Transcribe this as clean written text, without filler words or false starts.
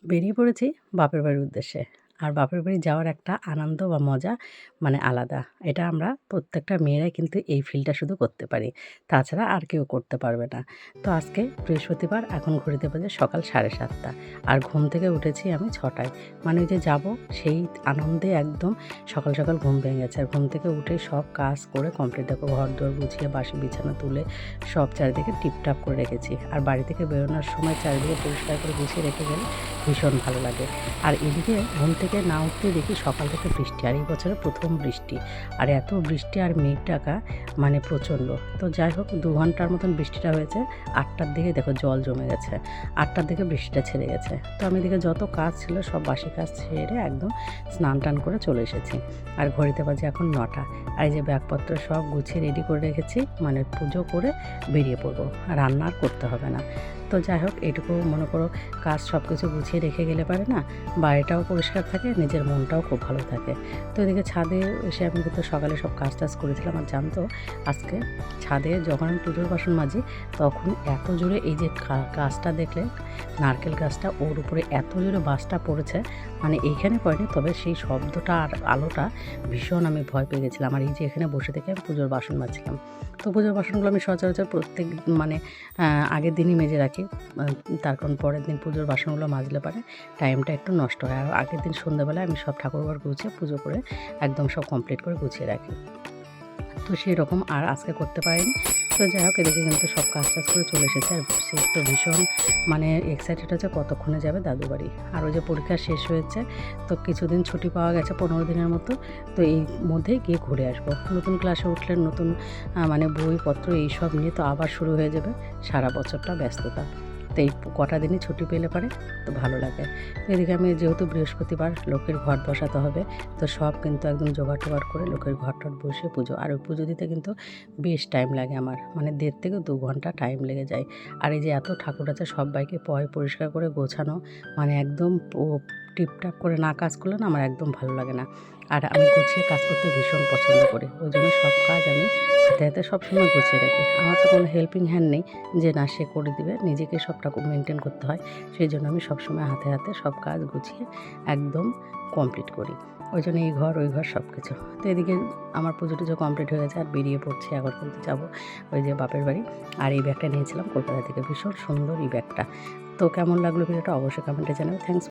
বেরিয়ে পড়েছি বাপের বাড়ির উদ্দেশ্যে। আর বাপের বাড়ি যাওয়ার একটা আনন্দ বা মজা আলাদা। এটা আমরা প্রত্যেকটা মেয়েরাই কিন্তু এই ফিলটা শুধু করতে পারি। তাছাড়া আর কেউ করতে পারবে না। তো আজকে বৃহস্পতিবার, এখন ঘড়িতে বাজে সকাল 7:30 আর ঘুম থেকে উঠেছি আমি 6টায়। ওই যে যাব সেই আনন্দে একদম সকাল, সকাল ঘুম ভেঙে গেছে। আর ঘুম থেকে উঠেই সব কাজ করে কমপ্লিট, দেখো ঘর-দোর গুছিয়ে বাসি বিছানা তুলে সব চারিদিকে টিপটাপ করে রেখেছি। আর বাড়ি থেকে বেরোনোর সময় চারিদিকে পরিষ্কার করে গুছিয়ে রেখে গেলে ভীষণ ভালো লাগে। আর এদিকে ঘুম থেকে না উঠতে দেখি সকাল থেকে বৃষ্টি, আর এই বছরের প্রথম বৃষ্টি। আর এত বৃষ্টি আর মেঘ ডাকা প্রচণ্ড। তো যাই হোক 2 ঘন্টার মতন বৃষ্টিটা হয়েছে। 8টার দিকে দেখো জল জমে গেছে। 8টার দিকে বৃষ্টিটা ছেড়ে গেছে। তো আমি এদিকে যত কাজ ছিল সব বাসি কাজ ছেড়ে একদম স্নান টান করে চলে এসেছি। আর ঘড়িতে বাজে এখন 9টা। আর এই যে ব্যাগপত্র সব গুছিয়ে রেডি করে রেখেছি, পুজো করে বেরিয়ে পড়বো। রান্না আর করতে হবে না। তো যাই হোক এইটুকু মনে করো কাজ সব কিছু গুছিয়ে রেখে গেলে পারে না, বাড়িটাও পরিষ্কার থাকে, নিজের মনটাও খুব ভালো থাকে। তো এদিকে ছাদে এসে আমি কিন্তু সকালে সব কাজ টাজ করেছিলাম। আর জানতো আজকে ছাদে যখন আমি পুজোর বাসন মাজি তখন এত জোরে এই যে গাছটা দেখলে, নারকেল গাছটা, ওর উপরে এত জোরে বাসটা পড়েছে, এইখানে পড়েনি, তবে সেই শব্দটা আর আলোটা ভীষণ আমি ভয় পেয়ে গেছিলাম। আর এই যে এখানে বসে থেকে আমি পুজোর বাসন মাজছিলাম। তো পুজোর বাসনগুলো আমি সচরাচর প্রত্যেক আগের দিনই মেজে রাখি, তার কারণ পরের দিন পুজোর বাসনগুলো মাজলে পারে টাইমটা একটু নষ্ট হয়। আর আগের দিন সন্ধ্যাবেলায় আমি সব ঠাকুরঘর গুছিয়ে পুজো করে একদম সব কমপ্লিট করে গুছিয়ে রাখি। তো সেই রকম আর আজকে করতে পারিনি। তো যাই হোক এদিকে কিন্তু সব কাজ টাজ করে চলে এসেছে। আর সে তো ভীষণ এক্সাইটেড হচ্ছে কতক্ষণে যাবে দাদু বাড়ি। আর ওই যে পরীক্ষা শেষ হয়েছে, তো কিছুদিন ছুটি পাওয়া গেছে 15 দিনের মতো। তো এই মধ্যেই গিয়ে ঘুরে আসবো। নতুন ক্লাসে উঠলে নতুন বইপত্র এইসব নিয়ে তো আবার শুরু হয়ে যাবে সারা বছরটা ব্যস্ততা। তো এই কটা দিনই ছুটি পেলে পারে তো ভালো লাগে। তো এদিকে আমি যেহেতু বৃহস্পতিবার লোকের ঘট বসাতে হবে, তো সব কিন্তু একদম জোগাড় টোগাড় করে লোকের ঘর টট বসে পুজো। আর ওই পুজো দিতে কিন্তু বেশ টাইম লাগে আমার, 1.5 থেকে 2 ঘন্টা টাইম লেগে যায়। আর এই যে এত ঠাকুর আছে সবাইকে পরিষ্কার করে গোছানো, একদম টিপটাপ করে না কাজ করলে না আমার একদম ভালো লাগে না। আর আমি গুছিয়ে কাজ করতে ভীষণ পছন্দ করি, ওই জন্য সব কাজ আমি হাতে হাতে সবসময় গুছিয়ে রাখি। আমার তো কোনো হেল্পিং হ্যান্ড নেই যে না সে করে দিবে, নিজেকে সবটা মেনটেন করতে হয়। সেই জন্য আমি সবসময় হাতে হাতে সব কাজ গুছিয়ে একদম কমপ্লিট করি। ওই জন্য এই ঘর ওই ঘর সব কিছু। তো এদিকে আমার পুজো টুজো কমপ্লিট হয়ে গেছে আর বেরিয়ে পড়ছি। এখন কিন্তু যাবো ওই যে বাপের বাড়ি। আর এই ব্যাগটা নিয়েছিলাম কলকাতা থেকে, ভীষণ সুন্দর এই ব্যাগটা। তো কেমন লাগলো ভিডিওটা অবশ্যই কমেন্টে জানাবে। থ্যাংকস।